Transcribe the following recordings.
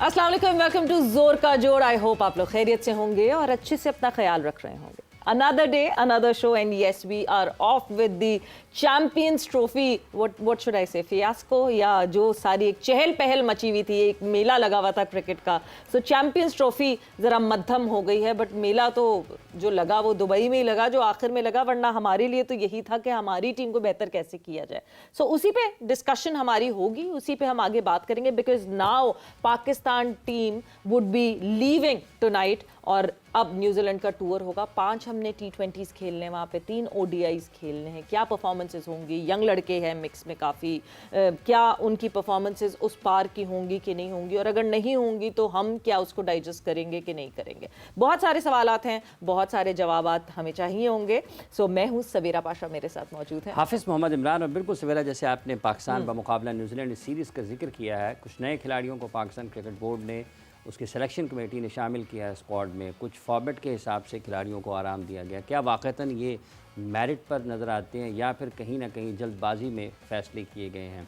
अस्सलाम वालेकुम, welcome to जोर का जोर। आई होप आप लोग खैरियत से होंगे और अच्छे से अपना ख्याल रख रहे होंगे। Another day, another show, and yes, we are off with the Champions Trophy. What should I say? Fiasco या जो सारी एक चहल पहल मची हुई थी, एक मेला लगा हुआ था क्रिकेट का। So Champions Trophy ज़रा मध्यम हो गई है, बट मेला तो जो लगा वो दुबई में ही लगा, जो आखिर में लगा, वरना हमारे लिए तो यही था कि हमारी टीम को बेहतर कैसे किया जाए। So उसी पे डिस्कशन हमारी होगी, उसी पे हम आगे बात करेंगे, because now Pakistan team would be leaving tonight और अब न्यूजीलैंड का टूर होगा। 5 हमने T20s खेलने, वहाँ पे 3 ODIs खेलने हैं। क्या परफॉर्मेंसेस होंगी? यंग लड़के हैं मिक्स में काफ़ी, क्या उनकी परफॉर्मेंसेस उस पार की होंगी कि नहीं होंगी, और अगर नहीं होंगी तो हम क्या उसको डाइजेस्ट करेंगे कि नहीं करेंगे। बहुत सारे सवालात हैं, बहुत सारे जवाबात हमें चाहिए होंगे। सो मैं हूँ सवेरा पाशा, मेरे साथ मौजूद है हाफिज़ मोहम्मद इमरान। और बिल्कुल सवेरा, जैसे आपने पाकिस्तान बमुकाबला न्यूजीलैंड सीरीज़ का जिक्र किया है, कुछ नए खिलाड़ियों को पाकिस्तान क्रिकेट बोर्ड ने, उसकी सिलेक्शन कमेटी ने शामिल किया है स्क्वाड में। कुछ फॉर्मेट के हिसाब से खिलाड़ियों को आराम दिया गया। क्या वाक़तन ये मेरिट पर नज़र आते हैं या फिर कहीं ना कहीं जल्दबाजी में फ़ैसले किए गए हैं?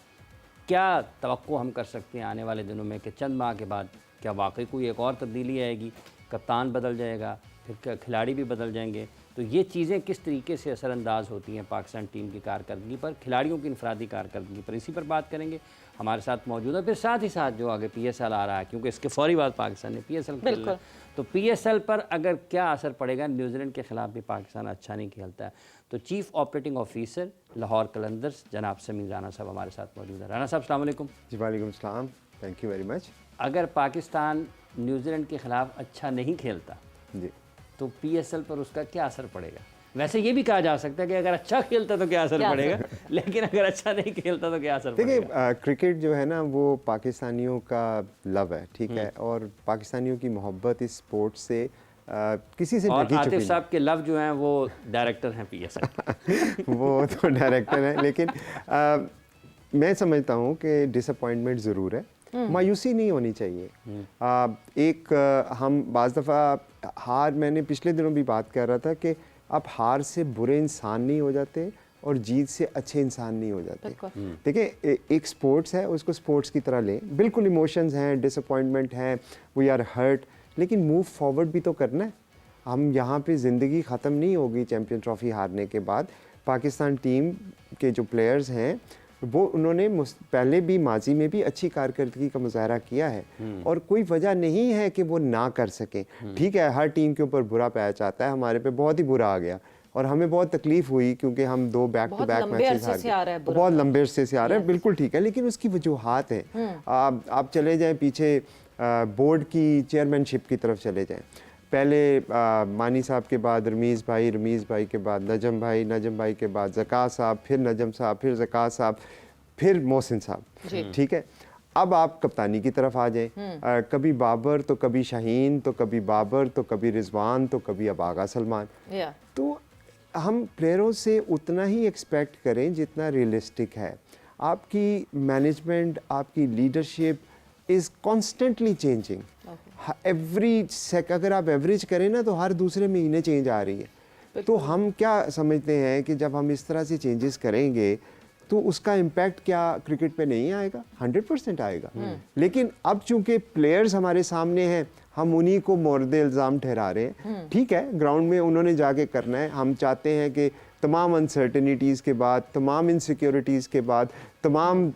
क्या तवक्को हम कर सकते हैं आने वाले दिनों में कि चंद माह के बाद क्या वाकई कोई एक और तब्दीली आएगी, कप्तान बदल जाएगा, फिर खिलाड़ी भी बदल जाएंगे? तो ये चीज़ें किस तरीके से असरअंदाज होती हैं पाकिस्तान टीम की कारकर्दगी पर, खिलाड़ियों की इनफरादी कारकर्दगी पर, इसी पर बात करेंगे। हमारे साथ मौजूद है फिर साथ ही साथ जो आगे PSL आ रहा है, क्योंकि इसके फौरी बाद पाकिस्तान ने PSL खेलना है, तो PSL पर अगर क्या असर पड़ेगा? न्यूजीलैंड के ख़िलाफ़ भी पाकिस्तान अच्छा नहीं खेलता है। तो chief operating officer Lahore Qalandars जनाब समीर राना साहब हमारे साथ मौजूद है। राना साहब अस्सलाम वालेकुम। जी वालेकुम सलाम, थैंक यू वेरी मच। अगर पाकिस्तान न्यूजीलैंड के ख़िलाफ़ अच्छा नहीं खेलता जी, तो PSL पर उसका क्या असर पड़ेगा? वैसे ये भी कहा जा सकता है कि अगर अच्छा खेलता तो क्या असर पड़ेगा, लेकिन अगर अच्छा नहीं खेलता तो क्या असर पड़ेगा? देखिए क्रिकेट जो है ना वो पाकिस्तानियों का लव है, ठीक है, और पाकिस्तानियों की मोहब्बत इस स्पोर्ट से किसी से और ढकी छुपी आतिफ साहब के लव जो हैं वो डायरेक्टर हैं PSL नहीं। वो तो डायरेक्टर है, लेकिन मैं समझता हूँ कि डिसअपॉइंटमेंट ज़रूर है, मायूसी नहीं होनी चाहिए। हम बाज़ दफ़ा हार, मैंने पिछले दिनों भी बात कर रहा था कि आप हार से बुरे इंसान नहीं हो जाते और जीत से अच्छे इंसान नहीं हो जाते। देखिए एक स्पोर्ट्स है, उसको स्पोर्ट्स की तरह लें। बिल्कुल इमोशंस हैं, डिसअपॉइंटमेंट हैं, वी आर हर्ट, लेकिन मूव फॉरवर्ड भी तो करना है। हम यहाँ पे ज़िंदगी ख़त्म नहीं होगी चैम्पियन ट्रॉफ़ी हारने के बाद। पाकिस्तान टीम के जो प्लेयर्स हैं वो उन्होंने पहले भी माजी में भी अच्छी कारकर्दगी का मुजाहरा किया है और कोई वजह नहीं है कि वो ना कर सकें। ठीक है, हर टीम के ऊपर बुरा पैच आता है, हमारे पे बहुत ही बुरा आ गया और हमें बहुत तकलीफ हुई क्योंकि हम 2 बैक टू बैक मैचेस हार गए, बहुत लंबे अरसे से आ रहा है। बिल्कुल ठीक है, लेकिन उसकी वजूहात हैं। आप चले जाएँ पीछे, बोर्ड की चेयरमैनशिप की तरफ चले जाएँ। पहले मानी साहब के बाद रमीज़ भाई के बाद नजम भाई के बाद ज़का साहब, फिर नजम साहब, फिर ज़का साहब, फिर मोहसिन साहब, ठीक है। अब आप कप्तानी की तरफ आ जाएं, कभी बाबर तो कभी शाहीन, तो कभी बाबर, तो कभी रिजवान, तो कभी अब आगा सलमान। तो हम प्लेयरों से उतना ही एक्सपेक्ट करें जितना रियलिस्टिक है। आपकी मैनेजमेंट, आपकी लीडरशिप इज़ कॉन्स्टेंटली चेंजिंग। अगर आप एवरेज करें ना तो हर दूसरे महीने चेंज आ रही है। तो हम क्या समझते हैं कि जब हम इस तरह से चेंजेस करेंगे तो उसका इम्पैक्ट क्या क्रिकेट पे नहीं आएगा? 100% आएगा। लेकिन अब चूंकि प्लेयर्स हमारे सामने हैं, हम उन्हीं को मोर्दे इल्ज़ाम ठहरा रहे हैं। ठीक है, ग्राउंड में उन्होंने जाके करना है। हम चाहते हैं कि तमाम अनसर्टेनिटीज़ के बाद, तमाम इनसिक्योरिटीज़ के बाद, तमाम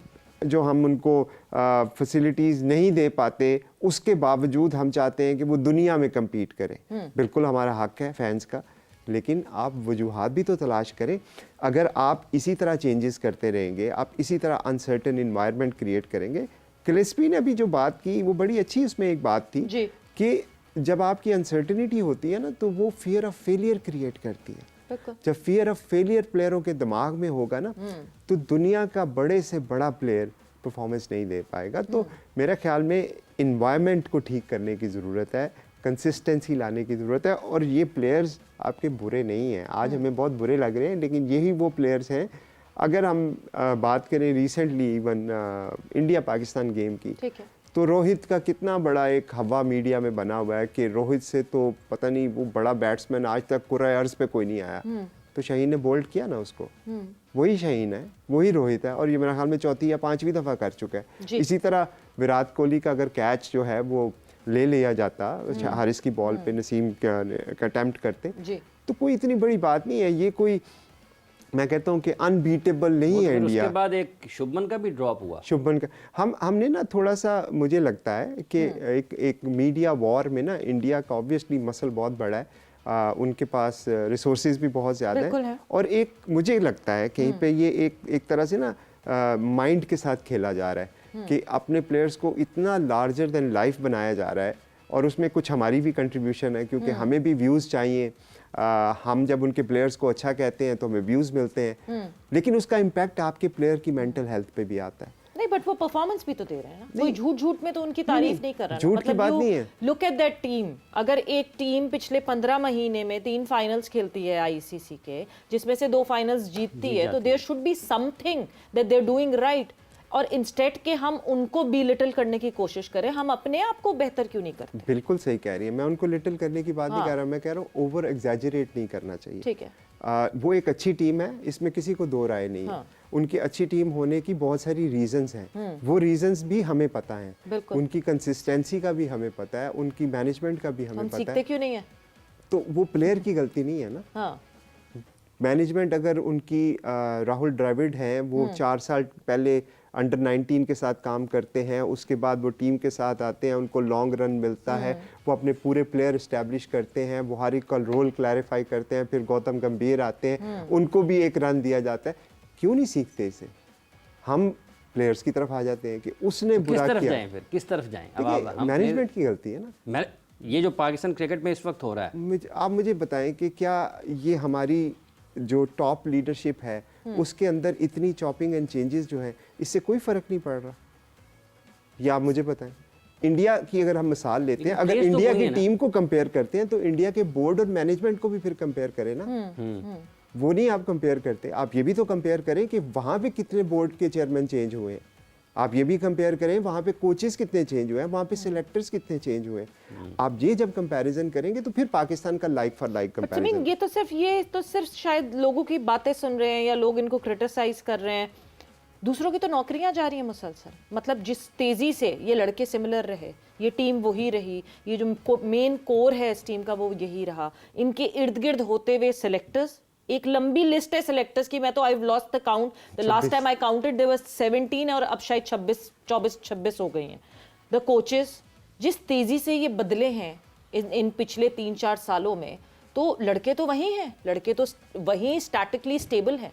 जो हम उनको फैसिलिटीज़ नहीं दे पाते उसके बावजूद हम चाहते हैं कि वो दुनिया में कम्पीट करें। बिल्कुल हमारा हक है फैंस का, लेकिन आप वजूहात भी तो तलाश करें। अगर आप इसी तरह चेंजेस करते रहेंगे, आप इसी तरह अनसर्टेन इन्वायरमेंट क्रिएट करेंगे। गिलेस्पी ने अभी जो बात की वो बड़ी अच्छी, उसमें एक बात थी कि जब आपकी अनसर्टेनिटी होती है ना तो वो फियर ऑफ फेलियर क्रिएट करती है। जब फियर ऑफ फेलियर प्लेयरों के दिमाग में होगा ना तो दुनिया का बड़े से बड़ा प्लेयर परफॉर्मेंस नहीं दे पाएगा। तो मेरे ख्याल में इन्वायरमेंट को ठीक करने की ज़रूरत है, कंसिस्टेंसी लाने की ज़रूरत है। और ये प्लेयर्स आपके बुरे नहीं हैं, आज हमें बहुत बुरे लग रहे हैं, लेकिन यही वो प्लेयर्स हैं। अगर हम बात करें recently even India Pakistan game की, तो रोहित का कितना बड़ा एक हवा मीडिया में बना हुआ है कि रोहित से तो पता नहीं वो बड़ा बैट्समैन आज तक कुर्रा अर्ज पे कोई नहीं आया। तो शाहीन ने बोल्ड किया ना उसको, वही शाहीन है, वही रोहित है, और ये मेरे ख्याल में 4थी या 5वीं दफ़ा कर चुका है। इसी तरह विराट कोहली का अगर कैच जो है वो ले लिया जाता हारिस की बॉल पे, नसीम का अटेम्प्ट करते, जी। तो कोई इतनी बड़ी बात नहीं है। ये कोई, मैं कहता हूँ कि अनबीटेबल नहीं है इंडिया। उसके बाद एक शुभमन का भी ड्रॉप हुआ। शुभमन का हमने ना थोड़ा सा, मुझे लगता है कि एक मीडिया वॉर में ना इंडिया का ऑब्वियसली मसल बहुत बड़ा है, उनके पास रिसोर्सेज भी बहुत ज़्यादा है, और एक मुझे लगता है कहीं पे ये एक तरह से ना माइंड के साथ खेला जा रहा है कि अपने प्लेयर्स को इतना लार्जर देन लाइफ बनाया जा रहा है, और उसमें कुछ हमारी भी कंट्रीब्यूशन है, क्योंकि हमें भी व्यूज़ चाहिए। हम जब उनके प्लेयर्स को अच्छा कहते हैं तो हमें व्यूज़ मिलते हैं, लेकिन उसका इम्पैक्ट आपके प्लेयर की मेंटल हेल्थ पे भी आता है। नहीं, बट वो परफॉर्मेंस भी तो दे रहे हैं ना, कोई झूठ में तो उनकी तारीफ नहीं कर रहा। झूठ की बात नहीं है। लुक एट दैट टीम, अगर एक टीम पिछले 15 महीने में 3 फाइनल्स खेलती है आईसीसी के, जिसमें से 2 फाइनल्स जीतती है, तो there should be something that they are doing right. और इंस्टेड के हम उनको बी लिटिल करने की कोशिश करें, हम अपने आप को बेहतर क्यों नहीं करते? बिल्कुल सही कह रही है, मैं उनको लिटिल करने की बात नहीं कर रहा, मैं कह रहा हूँ ओवर एग्जैजरेट नहीं करना चाहिए। ठीक है, वो एक अच्छी टीम है, इसमें किसी को दो राय नहीं है। उनकी अच्छी टीम होने की बहुत सारी रीजंस हैं, वो रीजंस भी हमें पता हैं, उनकी कंसिस्टेंसी का भी हमें पता है, उनकी मैनेजमेंट का भी हमें पता है। क्यों नहीं है? तो वो प्लेयर की गलती नहीं है ना। मैनेजमेंट अगर उनकी राहुल द्रविड़ हैं, वो 4 साल पहले अंडर 19 के साथ काम करते हैं, उसके बाद वो टीम के साथ आते हैं, उनको लॉन्ग रन मिलता है, वो अपने पूरे प्लेयर इस्टेब्लिश करते हैं, बुहारी का रोल क्लैरिफाई करते हैं, फिर गौतम गंभीर आते हैं, उनको भी एक रन दिया जाता है। क्यों नहीं सीखते इसे? हम प्लेयर्स की तरफ आ जाते हैं कि उसने बुरा किया। किस तरफ जाएं फिर? किस तरफ जाएं? अब मैनेजमेंट की गलती है ना। ये जो पाकिस्तान क्रिकेट में इस वक्त हो रहा है, आप मुझे बताएं कि क्या ये हमारी जो टॉप लीडरशिप है उसके अंदर इतनी चॉपिंग एंड चेंजेस जो है, इससे कोई फर्क नहीं पड़ रहा? या आप मुझे बताएं, इंडिया की अगर हम मिसाल लेते हैं, अगर इंडिया की टीम को कंपेयर करते हैं तो इंडिया के बोर्ड और मैनेजमेंट को भी फिर कंपेयर करें ना। वो नहीं आप कंपेयर करते, आप ये भी तो कंपेयर करें कि वहां पे कितने बोर्ड के चेयरमैन चेंज हुए हैं, आप ये भी कंपेयर करें वहाँ पे कोचेस कितने चेंज हुए हैं, वहाँ पे सिलेक्टर्स कितने चेंज हुए हैं। आप ये जब कंपैरिजन करेंगे तो फिर पाकिस्तान का लाइक फॉर लाइक कंपैरिजन। ये तो सिर्फ शायद लोगों की बातें सुन रहे हैं या लोग इनको क्रिटिसाइज कर रहे हैं, दूसरों की तो नौकरियां जा रही हैं मुसलसल। मतलब जिस तेजी से ये लड़के सिमिलर रहे, ये टीम वही रही, ये जो मेन कोर है इस टीम का वो यही रहा, इनके इर्द गिर्द होते हुए सिलेक्टर्स, एक लंबी लिस्ट है सिलेक्टर्स की, मैं तो I have lost the count, the last time I counted there was 17 और अब शायद 26 हो गई हैं। द कोचेस, जिस तेजी से ये बदले हैं इन पिछले 3-4 सालों में, तो लड़के तो वही हैं, लड़के तो वही स्टैटिकली स्टेबल हैं।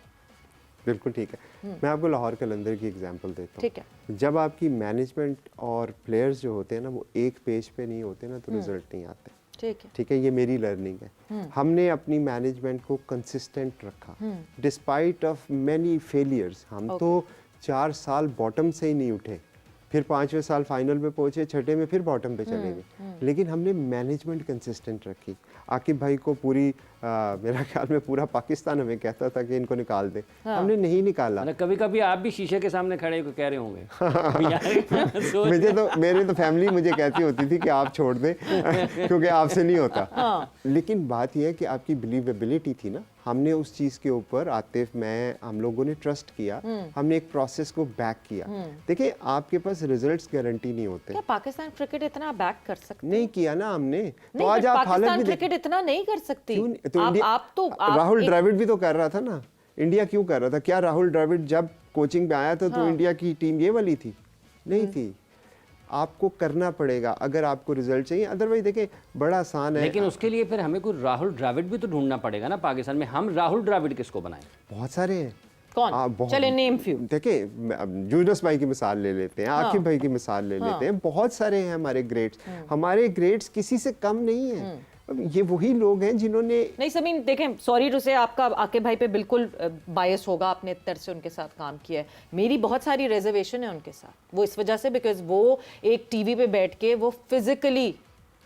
बिल्कुल ठीक है। मैं आपको लाहौर कलंदर की एग्जांपल देता हूँ। ठीक है। जब आपकी मैनेजमेंट और प्लेयर्स जो होते हैं ना वो एक पेज पे नहीं होते ना, तो रिजल्ट नहीं आते। ठीक है, ये मेरी लर्निंग है। हमने अपनी मैनेजमेंट को कंसिस्टेंट रखा डिस्पाइट ऑफ मेनी फेलियर्स। हम तो 4 साल बॉटम से ही नहीं उठे, फिर 5वें साल फाइनल में पहुंचे, 6ठे में फिर बॉटम पे चले गए, लेकिन हमने मैनेजमेंट कंसिस्टेंट रखी। आकिब भाई को पूरी मेरा ख्याल में पूरा पाकिस्तान हमें कहता था कि इनको निकाल दे, हमने नहीं निकाला। कभी कभी आप भी शीशे के सामने खड़े होकर कह रहे होंगे। मेरे तो फैमिली मुझे कहती होती थी कि आप छोड़ दें क्योंकि आपसे नहीं होता। लेकिन बात यह है कि आपकी बिलीवेबिलिटी थी ना, हमने उस चीज़ के ऊपर, आतिफ, मैं, हम लोगों ने ट्रस्ट किया, हमने एक प्रोसेस को बैक किया। देखिए, आपके पास रिजल्ट्स गारंटी नहीं होते। क्या पाकिस्तान क्रिकेट इतना बैक कर सकते? नहीं किया ना हमने, तो आज आप हालत भी क्रिकेट इतना नहीं कर सकती। तो राहुल द्रविड़ भी तो कर रहा था ना। इंडिया क्यों कर रहा था? क्या राहुल द्रविड़ जब कोचिंग पे आया था तो इंडिया की टीम ये वाली थी? नहीं थी। आपको करना पड़ेगा अगर आपको रिजल्ट चाहिए, अदरवाइज देखिए बड़ा आसान है। लेकिन उसके लिए फिर हमें कोई राहुल द्रविड़ भी तो ढूंढना पड़ेगा ना पाकिस्तान में। हम राहुल द्रविड़ किसको बनाएं? बहुत सारे हैं। कौन? चले नेम फ्यू। देखिए, जूनस भाई की मिसाल ले लेते हैं, आकिब भाई की मिसाल ले लेते हैं, बहुत सारे हैं हमारे ग्रेड्स। हमारे ग्रेड्स किसी से कम नहीं है। ये वही लोग हैं जिन्होंने, नहीं समीन, देखें, सॉरी टू से आपका आकिब भाई पे बिल्कुल बायस होगा, आपने इतने तरह से उनके साथ काम किया है। मेरी बहुत सारी रिजर्वेशन है उनके साथ, वो इस वजह से बिकॉज वो एक टीवी पे बैठ के वो फिजिकली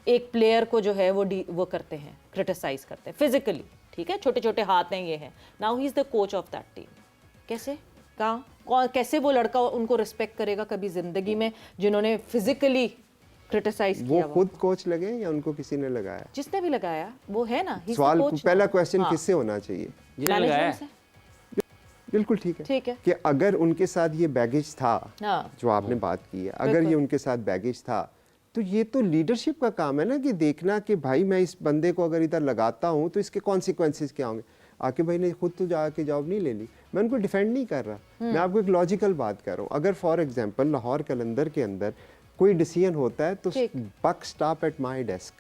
एक प्लेयर को जो है वो करते हैं, क्रिटिसाइज करते हैं फिजिकली। ठीक है, छोटे छोटे हाथ हैं, ये हैं। Now he is the coach of that team. कैसे, कहाँ, कैसे वो लड़का उनको रिस्पेक्ट करेगा कभी जिंदगी में, जिन्होंने फिजिकली क्रिटिसाइज किया? वो खुद कोच लगे या उनको किसी ने लगाया? जिसने भी लगाया वो है ना। सवाल, पहला क्वेश्चन किससे होना चाहिए? जिन्हें लगाया। बिल्कुल ठीक ठीक है। कि अगर उनके साथ ये बैगेज था, हाँ। जो आपने बात की है, अगर ये उनके साथ बैगेज था, तो ये तो लीडरशिप का काम है ना, कि देखना कि भाई मैं इस बंदे को अगर इधर लगाता हूँ तो इसके कॉन्सिक्वेंसेस क्या होंगे। आके भाई ने खुद तो जाके जॉब नहीं ले ली, मैं उनको डिफेंड नहीं कर रहा, मैं आपको एक लॉजिकल बात कर रहा हूँ। अगर फॉर एग्जांपल लाहौर कलंदर के अंदर कोई डिसीजन होता है तो buck stop at my desk,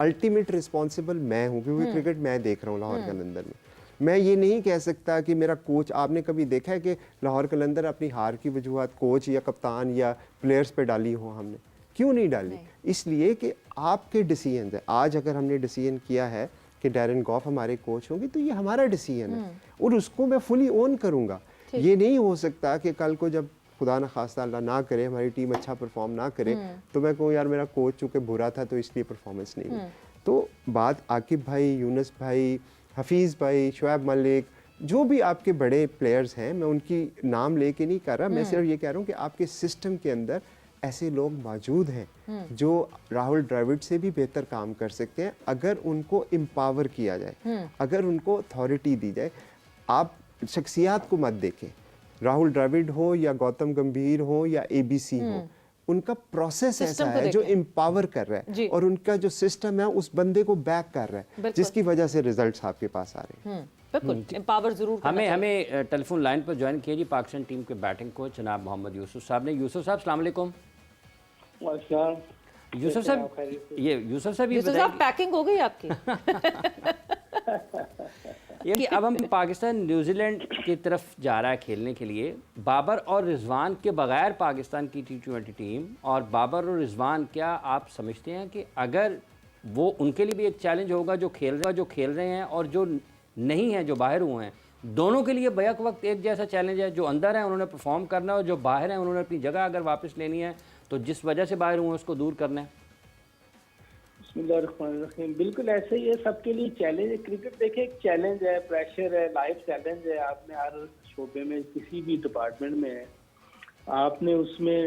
ultimate responsible मैं हूँ, क्योंकि क्रिकेट मैं देख रहा हूँ लाहौर कलंदर में। मैं ये नहीं कह सकता कि मेरा कोच, आपने कभी देखा है कि लाहौर कलंदर अपनी हार की वजूहत कोच या कप्तान या प्लेयर्स पे डाली हो? हमने क्यों नहीं डाली? इसलिए कि आपके डिसीजन है। आज अगर हमने डिसीजन किया है कि डैरेन गॉफ हमारे कोच होंगे तो ये हमारा डिसीजन है और उसको मैं फुली ओन करूंगा। ये नहीं हो सकता कि कल को जब खुदा न खास्ता अल्लाह ना करे हमारी टीम अच्छा परफॉर्म ना करे तो मैं कहूँ यार मेरा कोच चूँकि बुरा था तो इसलिए परफॉर्मेंस नहीं हुई। तो बात आकिब भाई, यूनुस भाई, हफीज़ भाई, शुएब मलिक, जो भी आपके बड़े प्लेयर्स हैं, मैं उनकी नाम लेके नहीं कर रहा, मैं सिर्फ ये कह रहा हूँ कि आपके सिस्टम के अंदर ऐसे लोग मौजूद हैं जो राहुल द्रविड़ से भी बेहतर काम कर सकते हैं अगर उनको एम्पावर किया जाए, अगर उनको अथॉरिटी दी जाए। आप शख्सियात को मत देखें, राहुल द्रविड़ हो या गौतम गंभीर हो या ABC हो, उनका प्रोसेस ऐसा है जो एम्पावर कर रहा है और उनका जो सिस्टम है उस बंदे को बैक कर रहा है, जिसकी वजह से रिजल्ट्स आपके पास आ रहे हैं। बिल्कुल, एम्पावर जरूर करना चाहिए। हमें टेलीफोन लाइन पर ज्वाइन किया जी पाकिस्तान टीम के बैटिंग कोच जनाब मोहम्मद यूसुफ साहब ने। यूसुफ साहब अस्सलाम वालेकुम। यूसुफ साहब, ये यूसुफ साहब ये बताइए, पैकिंग हो गई आपकी? ये कि अब हम पाकिस्तान न्यूजीलैंड की तरफ जा रहा है खेलने के लिए। बाबर और रिजवान के बगैर पाकिस्तान की T20 टीम, और बाबर और रिजवान, क्या आप समझते हैं कि अगर वो उनके लिए भी एक चैलेंज होगा जो खेल रहे हैं और जो नहीं है, जो बाहर हुए हैं, दोनों के लिए बैक वक्त एक जैसा चैलेंज है? जो अंदर है उन्होंने परफॉर्म करना है और जो बाहर है उन्होंने अपनी जगह अगर वापस लेनी है तो जिस वजह से बाहर हुए उसको दूर करना है। बिस्मिल्लाहिर्रहमानिर्रहीम। बिल्कुल ऐसे ही है, सबके लिए चैलेंज है। क्रिकेट देखिए एक चैलेंज है, प्रेशर है, लाइफ चैलेंज है। आपने हर शोबे में, किसी भी डिपार्टमेंट में आपने उसमें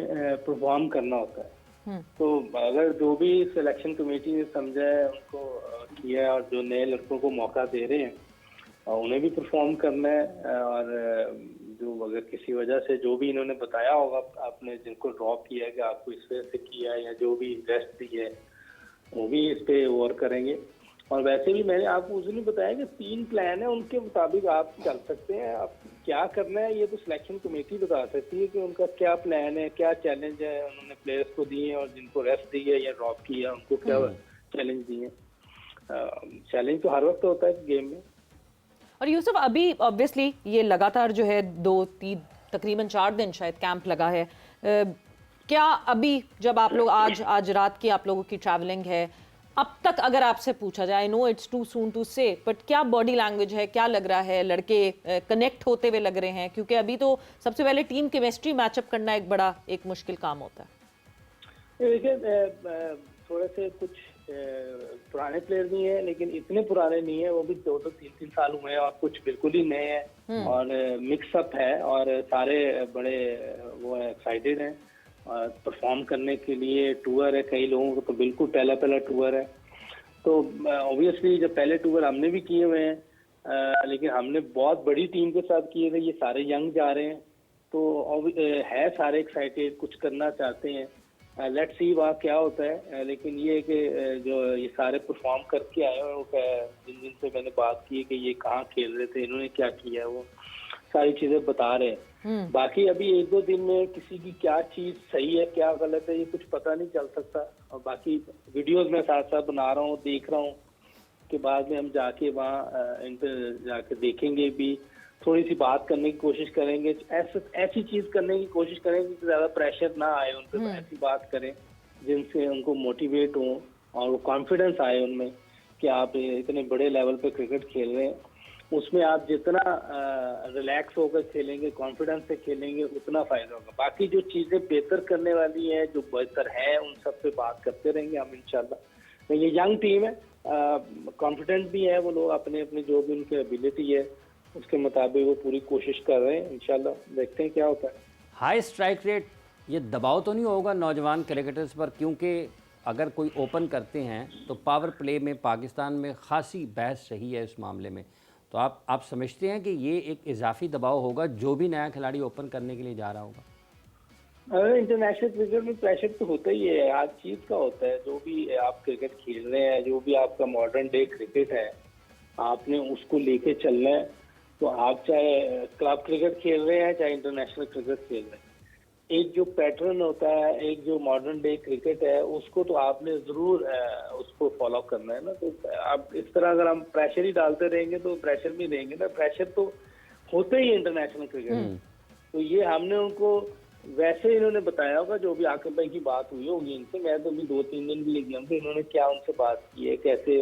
परफॉर्म करना होता है। तो अगर जो भी सिलेक्शन कमेटी ने समझा है उनको किया है, और जो नए लड़कों को मौका दे रहे हैं उन्हें भी परफॉर्म करना है। और जो अगर किसी वजह से जो भी इन्होंने बताया होगा, आपने जिनको ड्रॉप किया है कि आपको इस वजह से किया है या जो भी रेस्ट दी है, वो भी इस पे वर्क करेंगे। और वैसे भी मैंने आपको उस दिन बताया कि 3 प्लान है, उनके मुताबिक आप चल सकते हैं। आप क्या करना है ये तो सिलेक्शन कमेटी बता सकती है कि उनका क्या प्लान है, क्या चैलेंज है उन्होंने प्लेयर्स को दिए, और जिनको रेस्ट दी है या ड्रॉप किया उनको क्या चैलेंज दिए। चैलेंज तो हर वक्त होता है गेम में। और यूसुफ, अभी ऑब्वियसली ये लगातार जो है 2-3 तकरीबन 4 दिन शायद कैंप लगा है। क्या अभी जब आप लोग आज रात की आप लोगों की ट्रैवलिंग है, अब तक अगर आपसे पूछा जाए, no it's too soon to say, but क्या बॉडी लैंग्वेज है, क्या लग रहा है, लड़के कनेक्ट होते हुए लग रहे हैं? क्योंकि अभी तो सबसे पहले टीम केमिस्ट्री मैचअप करना एक मुश्किल काम होता है। देखिए थोड़े से कुछ पुराने प्लेयर भी हैं, लेकिन इतने पुराने नहीं है, वो भी 2-2, 3-3 साल हुए हैं, और कुछ बिल्कुल ही नए हैं और मिक्सअप है, और सारे बड़े वो एक्साइटेड हैं और परफॉर्म करने के लिए। टूर है, कई लोगों को तो बिल्कुल पहला टूर है। तो ऑब्वियसली जब पहले टूर हमने भी किए हुए हैं, लेकिन हमने बहुत बड़ी टीम के साथ किए थे, ये सारे यंग जा रहे हैं, तो है सारे एक्साइटेड, कुछ करना चाहते हैं। लेट्स सी वहाँ क्या होता है। लेकिन ये कि जो ये सारे परफॉर्म करके आए हैं, जिन से मैंने बात की कि ये कहाँ खेल रहे थे, इन्होंने क्या किया, वो सारी चीजें बता रहे हैं। बाकी अभी 1-2 दिन में किसी की क्या चीज सही है, क्या गलत है, ये कुछ पता नहीं चल सकता। और बाकी वीडियोस में साथ साथ बना रहा हूँ, देख रहा हूँ कि बाद में हम जाके वहाँ इन पे जाके देखेंगे भी, थोड़ी सी बात करने की कोशिश करेंगे, ऐसी चीज करने की कोशिश करेंगे कि ज्यादा प्रेशर ना आए उन पर, ऐसी बात करें जिनसे उनको मोटिवेट हो और वो कॉन्फिडेंस आए उनमें कि आप इतने बड़े लेवल पे क्रिकेट खेल रहे हैं। उसमें आप जितना रिलैक्स होकर खेलेंगे, कॉन्फिडेंस से खेलेंगे, उतना फायदा होगा। बाकी जो चीजें बेहतर करने वाली है, जो बेहतर है, उन सब पे बात करते रहेंगे हम इंशाल्लाह। तो ये यंग टीम है, कॉन्फिडेंट भी है वो लोग, अपने अपने जो भी उनकी एबिलिटी है उसके मुताबिक वो पूरी कोशिश कर रहे हैं। इंशाल्लाह देखते हैं क्या होता है। हाई स्ट्राइक रेट, ये दबाव तो नहीं होगा नौजवान क्रिकेटर्स पर? क्योंकि अगर कोई ओपन करते हैं तो पावर प्ले में पाकिस्तान में खासी बहस रही है इस मामले में, तो आप समझते हैं कि ये एक इजाफी दबाव होगा जो भी नया खिलाड़ी ओपन करने के लिए जा रहा होगा? इंटरनेशनल क्रिकेट में प्रेशर तो होता ही है, हर चीज का होता है। जो भी आप क्रिकेट खेल रहे हैं, जो भी आपका मॉडर्न डे क्रिकेट है, आपने उसको लेके चलना है। तो आप चाहे क्लब क्रिकेट खेल रहे हैं, चाहे इंटरनेशनल क्रिकेट खेल रहे हैं, एक जो पैटर्न होता है, एक जो मॉडर्न डे क्रिकेट है, उसको तो आपने जरूर उसको फॉलो करना है ना। तो आप इस तरह अगर हम प्रेशर ही डालते रहेंगे तो प्रेशर में रहेंगे ना। प्रेशर तो होता ही है इंटरनेशनल क्रिकेट में। तो ये हमने उनको वैसे इन्होंने बताया होगा, जो भी आकिब भाई की बात हुई होगी इनसे। मैं तो अभी 2-3 दिन भी गया हूँ, इन्होंने क्या उनसे बात की है, कैसे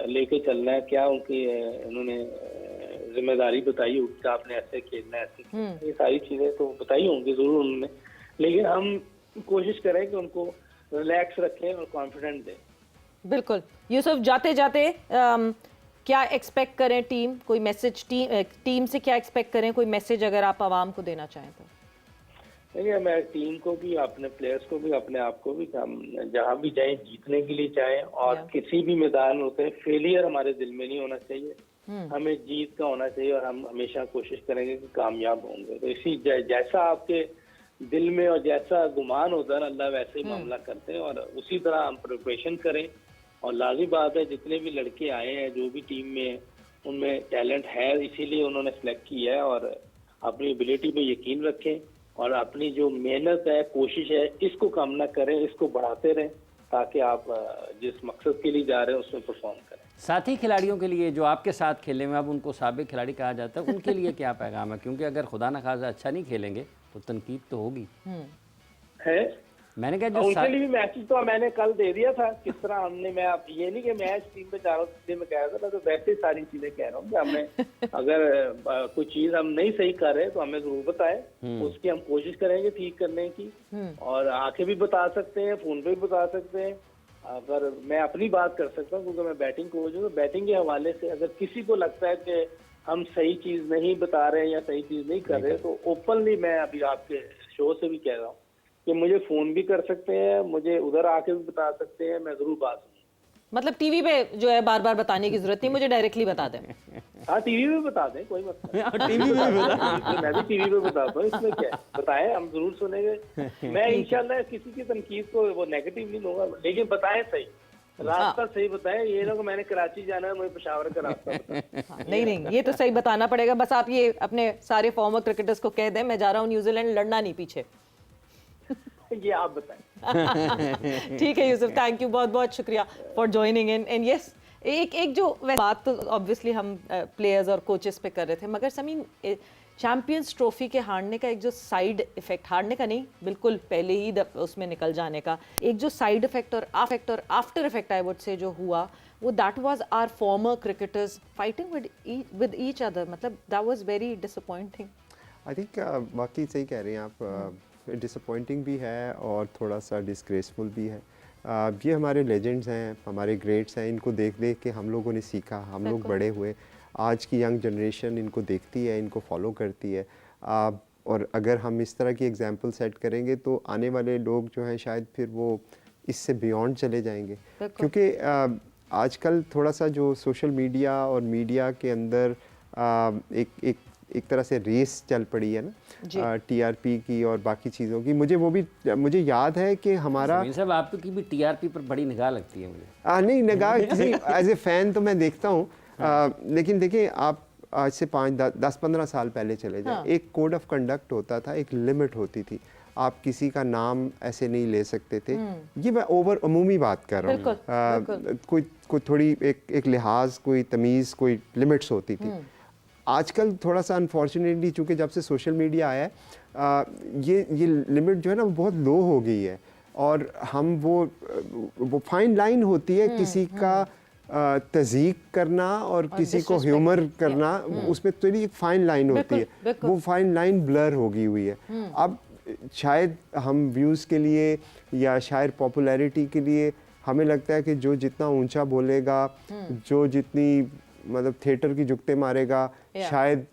लेके चलना है, क्या उनकी इन्होंने जिम्मेदारी बताई होगी कि आपने ऐसे खेलना है, ऐसे खेलना है। ये सारी चीजें तो बताई होंगी जरूर उन्होंने, लेकिन हम कोशिश करें कि उनको रिलैक्स रखें और कॉन्फिडेंट दें। बिल्कुल। यूसुफ, जाते जाते क्या एक्सपेक्ट करें टीम, कोई मैसेज टीम से क्या एक्सपेक्ट करें, कोई मैसेज अगर आप आवाम को देना चाहें तो? देखिए, मैं टीम को भी, अपने प्लेयर्स को भी, अपने आप को भी, हम जहाँ भी जाएं जीतने के लिए जाएं। और किसी भी मैदान में होते हैं, फेलियर हमारे दिल में नहीं होना चाहिए, हमें जीत का होना चाहिए। और हम हमेशा कोशिश करेंगे कि कामयाब होंगे। तो इसी जैसा आपके दिल में और जैसा गुमान होता है ना, अल्लाह वैसे ही मामला करते हैं। और उसी तरह हम प्रिपरेशन करें। और लाज़मी बात है, जितने भी लड़के आए हैं, जो भी टीम में, उनमें टैलेंट है, इसीलिए उन्होंने सेलेक्ट किया है। और अपनी एबिलिटी पे यकीन रखें और अपनी जो मेहनत है, कोशिश है, इसको कम ना करें, इसको बढ़ाते रहें, ताकि आप जिस मकसद के लिए जा रहे हैं उसमें परफॉर्म करें। साथी खिलाड़ियों के लिए जो आपके साथ खेलने में, अब उनको साबिक खिलाड़ी कहा जाता है, उनके लिए क्या पैगाम है? क्योंकि अगर खुदा न खासा अच्छा नहीं खेलेंगे तो तनकीद तो होगी है। मैंने कहा उनके लिए भी मैसेज तो मैंने कल दे दिया था, किस तरह हमने, मैं आप ये नहीं कि मैच टीम पे चारों चीजें में कह रहा था, मैं तो वैसे ही सारी चीजें कह रहा हूँ कि हमें अगर कोई चीज हम नहीं सही कर रहे तो हमें जरूर बताएं, उसकी हम कोशिश करेंगे ठीक करने की। और आके भी बता सकते हैं, फोन पे भी बता सकते हैं। अगर मैं अपनी बात कर सकता हूँ, क्योंकि मैं बैटिंग कोच हूँ, तो बैटिंग के हवाले से अगर किसी को लगता है कि हम सही चीज नहीं बता रहे हैं या सही चीज नहीं कर रहे, तो ओपनली मैं अभी आपके शो से भी कह रहा हूँ कि मुझे फोन भी कर सकते हैं, मुझे उधर आके भी बता सकते हैं, मैं जरूर बात सुनूंगा। मतलब टीवी पे जो है बार बार बताने की जरूरत नहीं, मुझे डायरेक्टली बता दें। हाँ, टीवी पे बता दें, कोई मसला नहीं। टीवी पे बता, मैं भी टीवी पे बताता हूँ, इसमें क्या है, बताएं, हम जरूर सुनेंगे। मैं इंशाल्लाह किसी की तनकीद को वो नेगेटिव नहीं लूंगा, लेकिन बताएं सही, रास्ता सही बताएं। ये ना कि मैंने कराची जाना है, मुझे पेशावर का रास्ता बताएं। नहीं, ये तो सही बताना पड़ेगा। बस आप ये अपने सारे फॉर्मर क्रिकेटर्स को कह दें, मैं जा रहा हूँ न्यूजीलैंड, लड़ना नहीं पीछे। ये आप बताएं। ठीक है यूसुफ, थैंक यू, बहुत बहुत शुक्रिया for joining in. And yes, एक जो बात तो ऑब्वियसली हम प्लेयर्स और कोचेस पे कर रहे थे, मगर समीन, चैंपियंस ट्रॉफी के हारने का एक जो साइड इफेक्ट, हारने का नहीं, बिल्कुल पहले ही उसमें निकल जाने का एक जो साइड इफेक्ट और after effect I would say जो हुआ, वो that was our former cricketers fighting with each other. मतलब that was very disappointing. I think वाकई सही कह रही हैं आप, डिसअपॉइंटिंग भी है और थोड़ा सा डिसग्रेसफुल भी है। ये हमारे लेजेंड्स हैं, हमारे ग्रेट्स हैं, इनको देख देख के हम लोगों ने सीखा, हम लोग बड़े हुए। आज की यंग जनरेशन इनको देखती है, इनको फॉलो करती है। और अगर हम इस तरह की एग्जांपल सेट करेंगे तो आने वाले लोग जो हैं शायद फिर वो इससे बियॉन्ड चले जाएंगे। क्योंकि आजकल थोड़ा सा जो सोशल मीडिया और मीडिया के अंदर एक तरह से रेस चल पड़ी है ना, टीआरपी की और बाकी चीज़ों की। मुझे याद है कि हमारा सब आपकी भी टीआरपी पर बड़ी निगाह लगती है मुझे। नहीं, निगाह किसी एज ए फ़ैन तो मैं देखता हूँ, लेकिन देखिए आप आज से 5-10-15 साल पहले चले जाएं, एक कोड ऑफ कंडक्ट होता था, एक लिमिट होती थी, आप किसी का नाम ऐसे नहीं ले सकते थे। ये मैं अमूमी बात कर रहा हूँ, कोई थोड़ी एक लिहाज, कोई तमीज़, कोई लिमिट्स होती थी। आजकल थोड़ा सा अनफॉर्चुनेटली चूँकि जब से सोशल मीडिया आया है, ये लिमिट जो है ना वो बहुत लो हो गई है। और हम वो फाइन लाइन होती है किसी का तज़ीक करना और किसी को ह्यूमर करना, उसमें थोड़ी एक फाइन लाइन होती है, वो फाइन लाइन ब्लर होगी हुई है। अब शायद हम व्यूज़ के लिए या शायद पॉपुलैरिटी के लिए हमें लगता है कि जो जितना ऊंचा बोलेगा, जो जितनी मतलब थिएटर की जुगते मारेगा, शायद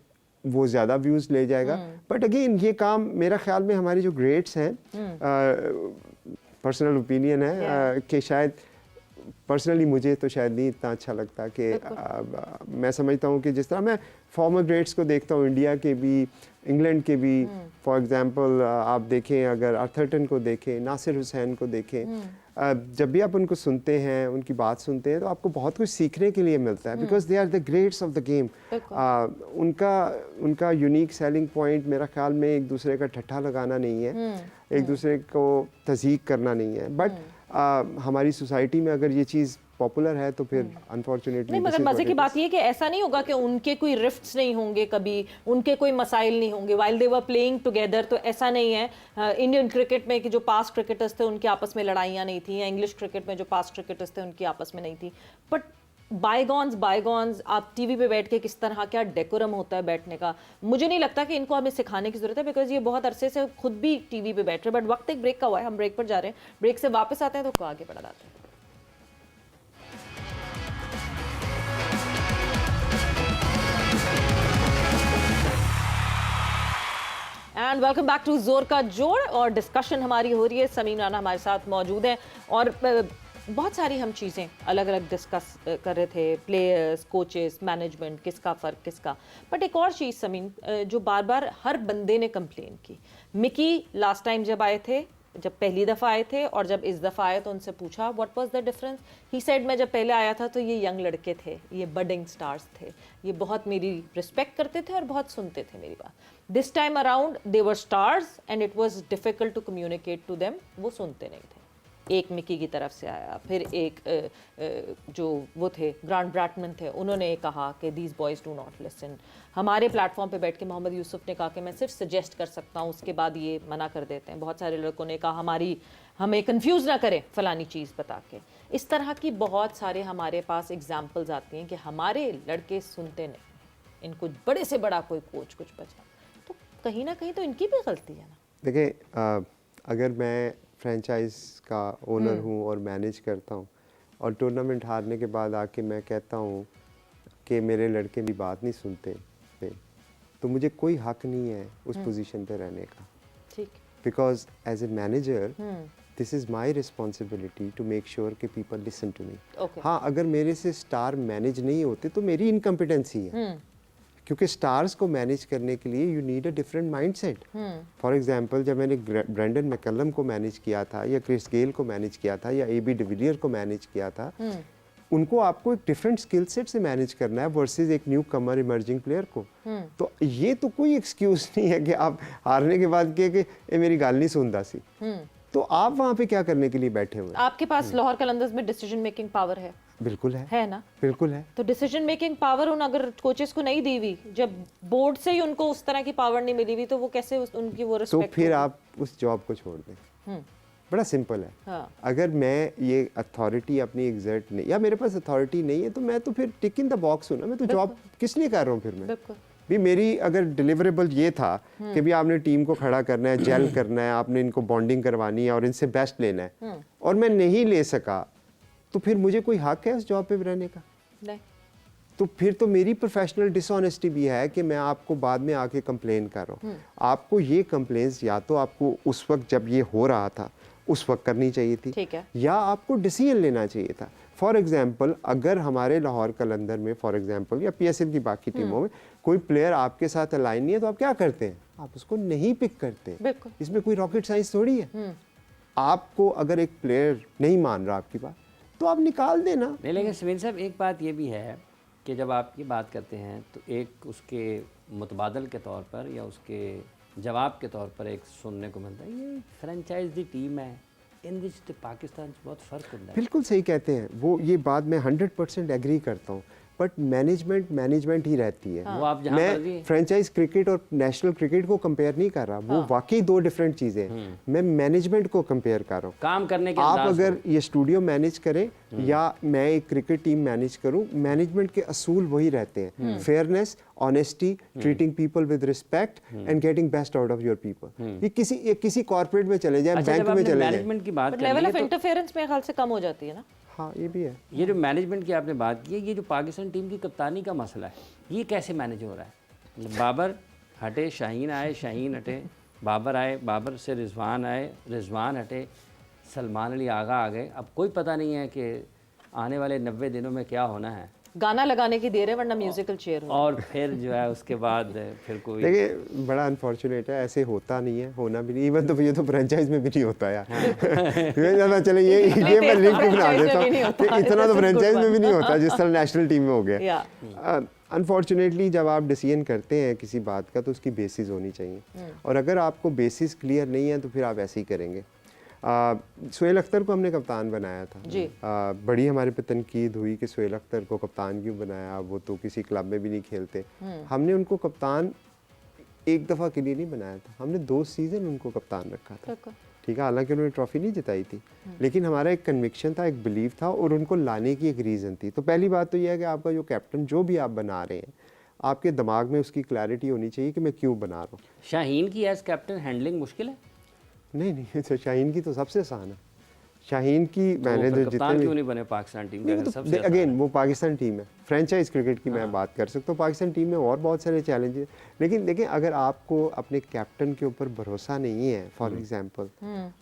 वो ज़्यादा व्यूज़ ले जाएगा। बट अगेन ये काम मेरा ख्याल में हमारे जो ग्रेट्स हैं, पर्सनल ओपिनियन है कि शायद पर्सनली मुझे तो शायद नहीं इतना अच्छा लगता कि मैं समझता हूँ कि जिस तरह मैं फॉर्मर ग्रेट्स को देखता हूँ, इंडिया के भी, इंग्लैंड के भी, फॉर एग्जांपल आप देखें, अगर अर्थरटन को देखें, नासिर हुसैन को देखें, जब भी आप उनको सुनते हैं, उनकी बात सुनते हैं, तो आपको बहुत कुछ सीखने के लिए मिलता है, because they are the greats of the game. उनका यूनिक सेलिंग पॉइंट मेरा ख्याल में एक दूसरे का ठट्ठा लगाना नहीं है, एक दूसरे को तज़ीक करना नहीं है, बट हमारी सोसाइटी में अगर ये चीज़ पॉपुलर है तो फिर अनफॉर्चुनेटली नहीं, मगर मजे की बात ये है कि ऐसा नहीं होगा कि उनके कोई रिफ्ट्स नहीं होंगे, कभी उनके कोई मसाइल नहीं होंगे while they were playing together, तो ऐसा नहीं है। इंडियन क्रिकेट में कि जो पास्ट क्रिकेटर्स थे उनके आपस में लड़ाइयाँ नहीं थी, या इंग्लिश क्रिकेट में जो पास्ट क्रिकेटर्स थे उनकी आपस में नहीं थी, बट बायगॉन्स आप टीवी पे बैठ के किस तरह क्या डेकोरम होता है बैठने का, मुझे नहीं लगता कि इनको हमें सिखाने की जरूरत है, बिकॉज ये बहुत अरसे से खुद भी टीवी पे बैठ रहे हैं। बट वक्त एक ब्रेक का हुआ है, हम ब्रेक पर जा रहे हैं, ब्रेक से वापस आते हैं तो आगे बढ़ा जाते हैं। एंड वेलकम बैक टू जोर का जोड़, और डिस्कशन हमारी हो रही है, समीम राना हमारे साथ मौजूद हैं, और बहुत सारी हम चीज़ें अलग अलग डिस्कस कर रहे थे, प्लेयर्स, कोचेस, मैनेजमेंट, किसका फ़र्क किसका। बट एक और चीज़ समीम जो बार बार हर बंदे ने कंप्लेन की, मिकी लास्ट टाइम जब आए थे, जब पहली दफ़ा आए थे और जब इस दफ़ा आए तो उनसे पूछा what was the difference, he said मैं जब पहले आया था तो ये यंग लड़के थे, ये बडिंग स्टार्स थे, ये बहुत मेरी रिस्पेक्ट करते थे और बहुत सुनते थे मेरी बात। This time around they were stars and it was difficult to communicate to them, वो सुनते नहीं थे। एक मिकी की तरफ से आया, फिर एक जो वो थे ग्रांट ब्रैटमैन थे, उन्होंने कहा कि these boys do not listen. हमारे प्लेटफॉर्म पे बैठ के मोहम्मद यूसुफ ने कहा कि मैं सिर्फ सजेस्ट कर सकता हूँ, उसके बाद ये मना कर देते हैं। बहुत सारे लड़कों ने कहा हमें कंफ्यूज ना करें फलानी चीज़ बता के। इस तरह की बहुत सारे हमारे पास एग्जाम्पल्स आती हैं कि हमारे लड़के सुनते नहीं, इनको बड़े से बड़ा कोई कोच कुछ बचा, तो कहीं ना कहीं तो इनकी भी गलती है ना। देखिए, अगर मैं फ्रेंचाइज का ओनर हूँ और मैनेज करता हूँ और टूर्नामेंट हारने के बाद आके मैं कहता हूँ कि मेरे लड़के भी बात नहीं सुनते, तो मुझे कोई हक नहीं है उस पोजीशन पे रहने का, ठीक, because as a manager this is my responsibility to make sure कि पीपल लिसन टू मी। हाँ, अगर मेरे से स्टार मैनेज नहीं होते तो मेरी इनकम्पिटेंसी है, क्योंकि स्टार्स को मैनेज करने के लिए you need a different mindset. For example, जब मैंने ब्रेंडन मैकलम को मैनेज किया था, या क्रिस गेल को मैनेज किया था, या AB डिविलियर को मैनेज किया था, उनको आपको एक डिफरेंट स्किल सेट से मैनेज करना है वर्सेस एक न्यू कमर इमर्जिंग प्लेयर को। तो ये तो कोई एक्सक्यूज नहीं है कि आप हारने के बाद कहे कि ये मेरी गाल नहीं सुनता सी, तो आप वहाँ पे क्या करने के लिए बैठे हुए? आपके पास लाहौर कलंदर्स में डिसीजन मेकिंग पावर है? बिल्कुल है ना, बिल्कुल है। तो डिसीजन मेकिंग पावर उन अगर कोचेस को नहीं दी हुई, जब बोर्ड से ही उनको उस तरह की पावर नहीं मिली हुई, तो वो कैसे उनकी वो रिस्पेक्ट? तो फिर आप उस जॉब को छोड़ दें। बड़ा सिंपल है। हाँ। अगर मैं ये अथॉरिटी अपनी एग्जर्ट नहीं, या मेरे पास अथॉरिटी नहीं है, तो मैं तो फिर टिक इन द बॉक्स हूँ ना, मैं तो जॉब किस लिए कर रहा हूँ फिर मैं? भी मेरी अगर डिलीवरेबल ये था कि भी आपने टीम को खड़ा करना है, जेल करना है, आपने इनको बॉन्डिंग करवानी है और इनसे बेस्ट लेना है, और मैं नहीं ले सका, तो फिर मुझे कोई हक है उस जॉब पे रहने का? नहीं। तो फिर तो मेरी प्रोफेशनल डिसऑनेस्टी भी है कि मैं आपको बाद में आके कंप्लेन कर रहा हूँ। आपको ये कंप्लेंट्स या तो आपको उस वक्त जब ये हो रहा था उस वक्त करनी चाहिए थी, ठीक है, या आपको डिसीजन लेना चाहिए था। फॉर एग्जाम्पल, अगर हमारे लाहौर कलंदर में फॉर एग्जाम्पल या PSL की बाकी टीमों में कोई प्लेयर आपके साथ अलाइन नहीं है, तो आप क्या करते हैं? आप उसको नहीं पिक करते। इसमें कोई रॉकेट साइंस थोड़ी है। आपको अगर एक प्लेयर नहीं मान रहा आपकी बात, तो आप निकाल देना। नहीं, लेकिन समीर साहब एक बात ये भी है कि जब आप ये बात करते हैं तो एक उसके मुतबादल के तौर पर या उसके जवाब के तौर पर एक सुनने को मिलता है, ये फ्रेंचाइज दी टीम है, इन विच पाकिस्तान बहुत फ़र्क होता है। बिल्कुल सही कहते हैं वो, ये बात मैं 100% एग्री करता हूँ, बट मैनेजमेंट ही रहती है। वो आप जहाँ मैं फ्रेंचाइज क्रिकेट और नेशनल क्रिकेट को कंपेयर नहीं कर रहा, वो वाकई दो डिफरेंट चीज़ें हैं। मैं मैनेजमेंट को कंपेयर कर रहा हूँ। काम करने के आप अगर ये स्टूडियो मैनेज करें या मैं एक क्रिकेट टीम मैनेज करूं, मैनेजमेंट के असूल वही रहते हैं, fairness, honesty, treating people with respect and getting best out of your people. ये किसी कॉर्पोरेट में चले जाए, बैंक में चले जाए, मैनेजमेंट की बात लेवल ऑफ इंटरफेरेंस मेरे ख्याल से कम हो जाती है ना। हाँ, ये भी है। ये जो मैनेजमेंट की आपने बात की है, ये जो पाकिस्तान टीम की कप्तानी का मसला है, ये कैसे मैनेज हो रहा है? बाबर हटे, शाहीन आए, शाहीन हटे, बाबर आए, बाबर से रिजवान आए, रिजवान हटे, सलमान अली आगा आ गए। अब कोई पता नहीं है कि आने वाले 90 दिनों में क्या होना है, गाना लगाने की देर है वरना म्यूजिकल चेयर हो। और फिर जो है उसके बाद फिर कोई देखिए बड़ा अनफॉर्चुनेट है, ऐसे होता नहीं है, होना भी नहीं, इवन तो ये तो फ्रेंचाइज में भी नहीं होता यार। ये ज़्यादा चले ये मैं लिंक भी बना देता हूँ कि इतना तो फ्रेंचाइज में भी नहीं होता जिस तरह नेशनल टीम में हो गया। अनफॉर्चुनेटली जब आप डिसीजन करते हैं किसी बात का तो उसकी बेसिस होनी चाहिए, और अगर आपको बेसिस क्लियर नहीं है तो फिर आप ऐसे ही करेंगे। सोहेल अख्तर को हमने कप्तान बनाया था जी। बड़ी हमारे पे तनकीद हुई कि सोहेल अख्तर को कप्तान क्यों बनाया, वो तो किसी क्लब में भी नहीं खेलते। हमने उनको कप्तान एक दफ़ा के लिए नहीं बनाया था, हमने 2 सीज़न उनको कप्तान रखा था, ठीक है। हालांकि उन्होंने ट्रॉफी नहीं जिताई थी, लेकिन हमारा एक कन्विक्शन था, एक बिलीव था, और उनको लाने की एक रीज़न थी। तो पहली बात तो यह है कि आपका जो कैप्टन जो भी आप बना रहे हैं, आपके दिमाग में उसकी क्लैरिटी होनी चाहिए कि मैं क्यों बना रहा हूँ। शाहीन की एज कैप्टन हैंडलिंग मुश्किल है? नहीं तो शाहीन की तो सबसे आसान है। शाहीन की मैंने जो कप्तान क्यों नहीं बने पाकिस्तान टीम के? सबसे अगेन वो पाकिस्तान टीम है, फ्रेंचाइज क्रिकेट की मैं बात कर सकता हूँ। पाकिस्तान टीम में और बहुत सारे चैलेंज हैं, लेकिन देखिए अगर आपको अपने कैप्टन के ऊपर भरोसा नहीं है, फॉर एग्जांपल,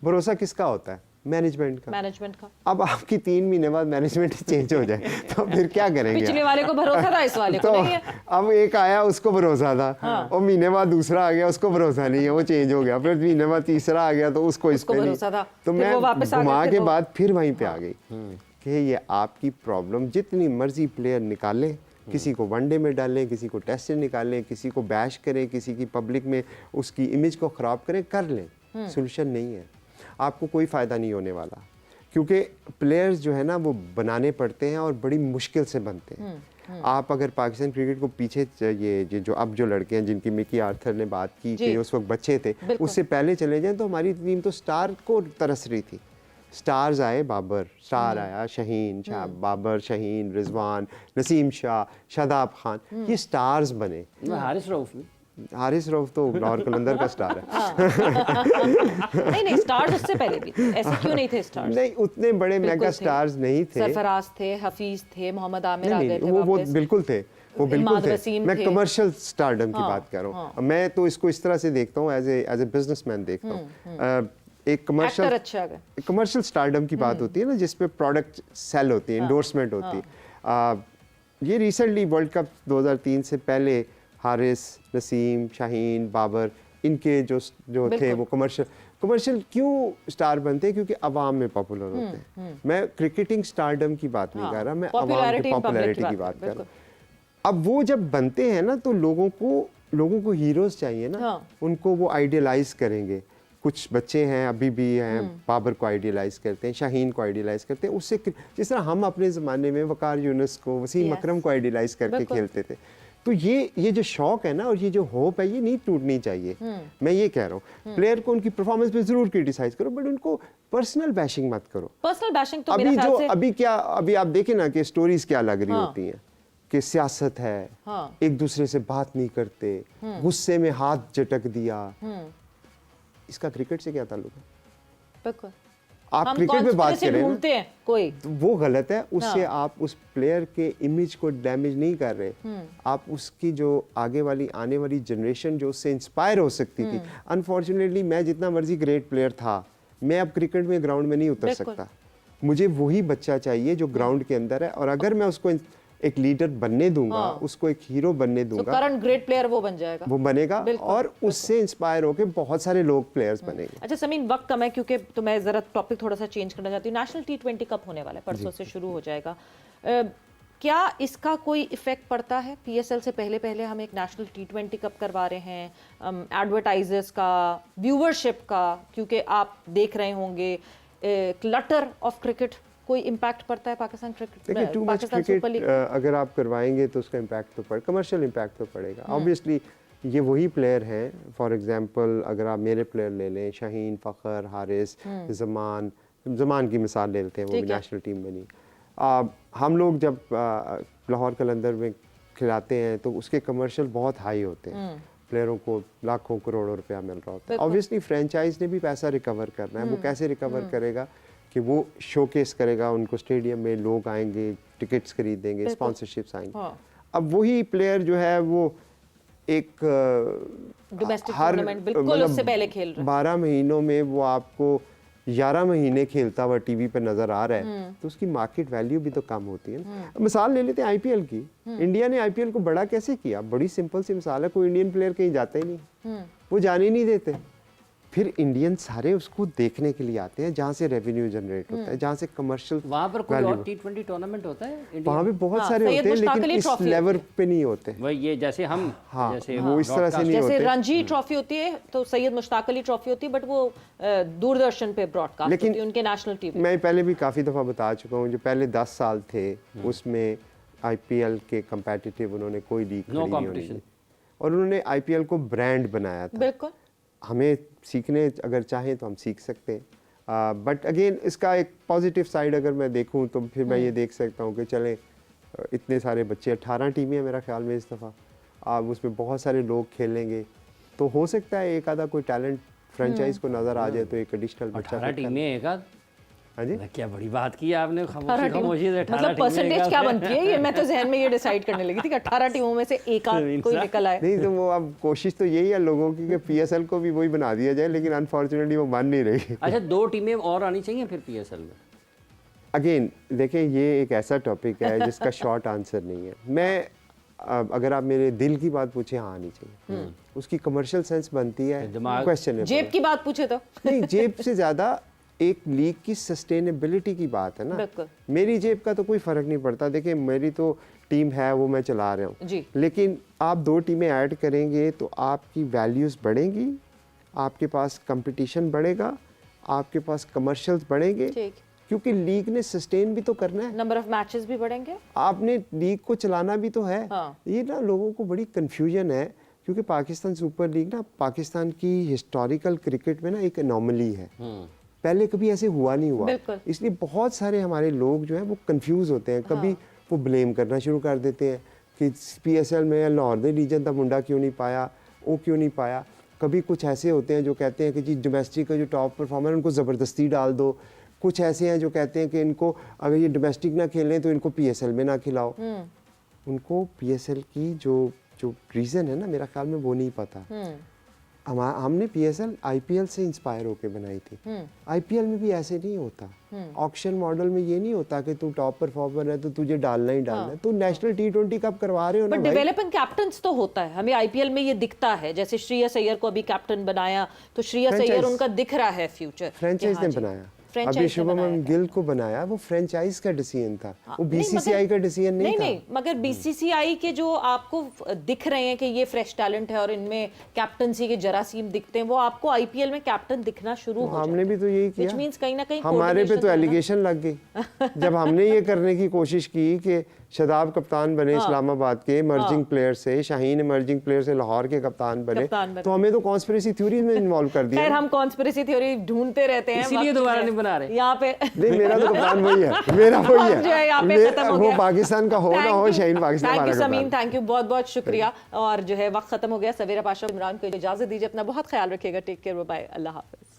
भरोसा किसका होता है? मैनेजमेंट का। अब आपकी 3 महीने बाद मैनेजमेंट चेंज हो जाए तो फिर क्या करेंगे? पिछले वाले को भरोसा था, इस वाले को नहीं है। अब एक आया उसको भरोसा था, और महीने बाद दूसरा आ गया उसको भरोसा नहीं है, वो चेंज हो गया, फिर महीने बाद तीसरा आ गया तो उसको इस पे भरोसा था, तो फिर मैं वो वापस आ घुमा गए, के फिर बाद फिर वहीं पे आ गई कि ये आपकी प्रॉब्लम। जितनी मर्जी प्लेयर निकालें, किसी को वनडे में डालें, किसी को टेस्ट से निकालें, किसी को बैश करें, किसी की पब्लिक में उसकी इमेज को ख़राब करें, कर लें, सोल्यूशन नहीं है, आपको कोई फ़ायदा नहीं होने वाला। क्योंकि प्लेयर्स जो है ना वो बनाने पड़ते हैं और बड़ी मुश्किल से बनते हैं। आप अगर पाकिस्तान क्रिकेट को पीछे ये जो अब जो लड़के हैं जिनकी मिकी आर्थर ने बात की कि उस वक्त बच्चे थे, उससे पहले चले जाएं तो हमारी टीम तो स्टार को तरस रही थी। स्टार्स आए, बाबर स्टार आया, शाहीन बाबर, शाहीन, रिजवान, नसीम शाह, शादाब खान, ये स्टार्स बने। हारिस रऊफ भी, हारिस रऊफ तो लाहौर कलंदर का स्टार है। नहीं स्टार्स उससे पहले भी थे, ऐसे क्यों नहीं थे स्टार्स? नहीं उतने बड़े मेगा स्टार्स नहीं थे। सरफराज थे, हफीज थे, मोहम्मद आमिर आ गए थे, वो बिल्कुल थे, वो बिल्कुल थे। मैं कमर्शियल स्टारडम की बात कर रहा हूँ। मैं तो इसको इस तरह से देखता हूँ, एज ए बिजनेसमैन देखता हूँ। एक कमर्शियल स्टारडम की बात होती है ना, जिसपे प्रोडक्ट सेल होती है, एंडोर्समेंट होती है। ये रिसेंटली वर्ल्ड कप 2003 से पहले हारिस, नसीम, शाहीन, बाबर, इनके जो थे वो कमर्शियल क्यों स्टार बनते हैं? क्योंकि अवाम में पॉपुलर होते हैं। मैं क्रिकेटिंग स्टारडम की बात नहीं कर रहा, मैं अवाम की पॉपुलैरिटी की बात कर रहा हूँ। अब वो जब बनते हैं ना तो लोगों को हीरोज चाहिए ना, उनको वो आइडियलाइज करेंगे। कुछ बच्चे हैं अभी भी हैं, बाबर को आइडियलाइज करते हैं, शाहीन को आइडियलाइज करते हैं, उससे जिस तरह हम अपने ज़माने में वकार यूनुस को, वसीम अकरम को आइडियलाइज करके खेलते थे। तो ये जो शौक है ना और ये जो होप है, ये नहीं टूटनी चाहिए। मैं ये कह रहा हूँ, प्लेयर को उनकी परफॉर्मेंस पे जरूर क्रिटिसाइज करो, बट उनको पर्सनल बैशिंग मत करो। पर्सनल बैशिंग तो मेरे ख्याल से अभी आप देखें ना कि स्टोरीज क्या लग रही होती हैं कि सियासत है, एक दूसरे से बात नहीं करते, गुस्से में हाथ झटक दिया। इसका क्रिकेट से क्या ताल्लुक है? बिल्कुल आप क्रिकेट में बात करें ढूंढते हैं कोई, तो वो गलत है। उससे आप उस प्लेयर के इमेज को डैमेज नहीं कर रहे, आप उसकी जो आने वाली जनरेशन जो उससे इंस्पायर हो सकती थी। अनफॉर्चुनेटली मैं जितना मर्जी ग्रेट प्लेयर था, मैं अब क्रिकेट में ग्राउंड में नहीं उतर सकता। मुझे वही बच्चा चाहिए जो ग्राउंड के अंदर है, और अगर मैं उसको एक लीडर बनने दूंगा, उसको एक हीरो बनने दूंगा, करंट ग्रेट प्लेयर वो बन जाएगा, वो बनेगा, और उससे इंस्पायर होकर बहुत सारे लोग प्लेयर्स बनेंगे। अच्छा समीन, वक्त कम है क्योंकि तो मैं जरा टॉपिक थोड़ा सा चेंज करना चाहती हूँ। नेशनल T20 कप होने वाला है, परसों से शुरू हो जाएगा। क्या इसका कोई इफेक्ट पड़ता है? PSL से पहले हम एक नेशनल T20 कप करवा रहे हैं, एडवर्टाइजर्स का, व्यूअरशिप का, क्योंकि आप देख रहे होंगे क्लटर ऑफ क्रिकेट, कोई इम्पैक्ट पड़ता है पाकिस्तान क्रिकेट? देखिए टू मच क्रिकेट अगर आप करवाएंगे तो उसका इम्पैक्ट तो कमर्शियल इम्पैक्ट तो पड़ेगा। ऑब्वियसली ये वही प्लेयर हैं, फॉर एग्जांपल अगर आप मेरे प्लेयर ले लें, शाहीन, फ़खर, हारिस, ज़मान की मिसाल ले लेते हैं, वो भी नेशनल टीम में नहीं। हम लोग जब लाहौर कलंदर में खिलाते हैं तो उसके कमर्शियल बहुत हाई होते हैं, प्लेयरों को लाखों करोड़ों रुपया मिल रहा होता है। ऑब्वियसली फ्रेंचाइज ने भी पैसा रिकवर करना है, वो कैसे रिकवर करेगा कि वो शोकेस करेगा, उनको स्टेडियम में लोग आएंगे, टिकट्स खरीदेंगे, स्पॉन्सरशिप्स आएंगे। अब वही प्लेयर जो है वो एक डोमेस्टिक टूर्नामेंट बिल्कुल उससे पहले खेल रहा है, 12 महीनों में वो आपको 11 महीने खेलता हुआ टीवी पे नजर आ रहा है तो उसकी मार्केट वैल्यू भी तो कम होती है ना। अब मिसाल ले लेते हैं आईपीएल की। इंडिया ने आईपीएल को बड़ा कैसे किया? बड़ी सिंपल सी मिसाल है, कोई इंडियन प्लेयर कहीं जाता ही नहीं, वो जाने ही नहीं देते। फिर इंडियन सारे उसको देखने के लिए आते हैं, जहाँ से रेवेन्यू जनरेट होता है, जहाँ से कमर्शियल वहाँ पर कोई और T20 टूर्नामेंट होता है इंडिया वहाँ में? पे बहुत हाँ, सारे सैयद होते हैं मुश्ताक लेकिन अली इस ट्रॉफी लेवल होती पे नहीं होते। वही ये जैसे हम हाँ, जैसे वो इस तरह से नहीं जैसे होते। रणजी ट्रॉफी होती है तो सैयद मुश्ताक अली ट्रॉफी होती है, बट वो दूरदर्शन पे ब्रॉडकास्ट होती है उनके नेशनल टीवी। मैं पहले भी काफ़ी दफ़ा बता चुका हूँ, जो पहले 10 साल थे उसमें आईपीएल के कंपेटिटिव उन्होंने कोई लीग No खड़ी नहीं competition। होनी दी। और उन्होंने आईपीएल को ब्रांड बनाया था। बिल्कुल। हमें सीखने अगर चाहें तो हम सीख सकते हैं, बट अगेन इसका एक पॉजिटिव साइड अगर मैं देखूं तो फिर मैं ये देख सकता हूं कि चलें इतने सारे बच्चे, 18 टीमें हैं मेरा ख्याल में इस दफ़ा, अब उसमें बहुत सारे लोग खेलेंगे तो हो सकता है एक आधा कोई टैलेंट फ्रेंचाइज को नज़र आ जाए तो एक एडिशनल बच्चा 18 टीमें एक आध। हाँ जी, क्या बड़ी बात की आपने, 18 टीम खामोशी से 18 मतलब टीमें परसेंटेज एक क्या आध। बनती है ये मैं तो जहन में ये डिसाइड करने लगी थी कि 18 टीमों में से एक आध कोई निकल आए। नहीं तो वो अब कोशिश तो यही है लोगों की कि पीएसएल को भी वही बना दिया जाए, लेकिन अनफॉर्चुनेटली वो मान नहीं रही। अच्छा 2 टीमें और आनी चाहिए फिर पीएसएल में? अगेन देखें, ये एक ऐसा टॉपिक है जिसका शॉर्ट आंसर नहीं है। मैं अगर आप मेरे दिल की बात पूछे, हाँ आनी चाहिए। उसकी कमर्शियल सेंस बनती है, दिमाग- क्वेश्चन है जेब की बात पूछे तो नहीं, जेब से ज्यादा एक लीग की सस्टेनेबिलिटी की बात है ना। बिल्कुल। मेरी जेब का तो कोई फर्क नहीं पड़ता, देखिए मेरी तो टीम है वो मैं चला रहा हूँ जी। लेकिन आप 2 टीमें ऐड करेंगे तो आपकी वैल्यूज बढ़ेंगी, आपके पास कंपटीशन बढ़ेगा, आपके पास कमर्शियल्स बढ़ेंगे, ठीक। क्योंकि लीग ने सस्टेन भी तो करना है, नंबर ऑफ मैचेस भी बढ़ेंगे। आपने लीग को चलाना भी तो है। हाँ। ये ना लोगों को बड़ी कंफ्यूजन है, क्योंकि पाकिस्तान सुपर लीग ना पाकिस्तान की हिस्टोरिकल क्रिकेट में ना एक एनॉमली है। पहले कभी ऐसे हुआ नहीं हुआ, बिल्कुल। इसलिए बहुत सारे हमारे लोग जो हैं वो कंफ्यूज होते हैं। कभी वो ब्लेम करना शुरू कर देते हैं कि पीएसएल में लाहौर दे रीजन का मुंडा क्यों नहीं पाया, वो क्यों नहीं पाया। कभी कुछ ऐसे होते हैं जो कहते हैं कि जी डोमेस्टिक का जो टॉप परफॉर्मर उनको ज़बरदस्ती डाल दो। कुछ ऐसे हैं जो कहते हैं कि इनको अगर ये डोमेस्टिक ना खेलें तो इनको पीएसएल में ना खिलाओ। उनको पीएसएल की जो जो रीज़न है ना, मेरा ख्याल में वो नहीं पता। हमने पीएसएल आईपीएल से इंस्पायर होकर बनाई थी। आईपीएल में भी ऐसे नहीं होता, ऑक्शन मॉडल में ये नहीं होता कि तू टॉप परफॉर्मर है तो तुझे डालना ही डालना है। तू नेशनल T20 कप करवा रहे हो ना बट भाई। डेवलपिंग कैप्टन्स तो होता है, हमें आईपीएल में ये दिखता है। जैसे श्रेयस अय्यर को अभी कैप्टन बनाया तो श्रेयस अय्यर Franchise। उनका दिख रहा है फ्यूचर। फ्रेंचाइज ने बनाया, Franchise अभी ने शुभमन बनाया। गिल को बनाया, वो फ्रेंचाइज का डिसीजन था, वो नहीं, बीसीसीआई का डिसीजन नहीं था। नहीं मगर बीसीसीआई के जो आपको दिख रहे हैं कि ये फ्रेश टैलेंट है और इनमें कैप्टनसी के जरासीम दिखते हैं, वो आपको आईपीएल में कैप्टन दिखना शुरू हो हमने भी तो यही Which किया। means कहीं ना कहीं हमारे पे coordination तो है ना। एलिगेशन लग गई जब हमने ये करने की कोशिश की कि शदाब कप्तान बने इस्लामाबाद के इमर्जिंग प्लेयर से, शाहीन इमर्जिंग प्लेयर से लाहौर के कप्तान बने, तो हमें तो कॉन्स्पिरेसी थ्योरी में इन्वॉल्व कर दिया। खैर हम कॉन्स्पिरेसी थ्योरी ढूंढते रहते हैं, इसीलिए वक्त दोबारा जो है नहीं बना रहे। यहाँ पे नहीं, मेरा तो कप्तान वही है, मेरा वही अब जो है यहाँ पे है। खत्म हो वो गया। पाकिस्तान का हो ना हो, शाहीन पाकिस्तान थैंक यू हमारा समीन, कप्तान। थैंक यू, बहुत बहुत शुक्रिया। और जो है वक्त खत्म हो गया। सवेरा पाशा इमरान को इजाजत दीजिए, अपना बहुत ख्याल रखिएगा। टेक केयर, बाय, अल्लाह हाफिज।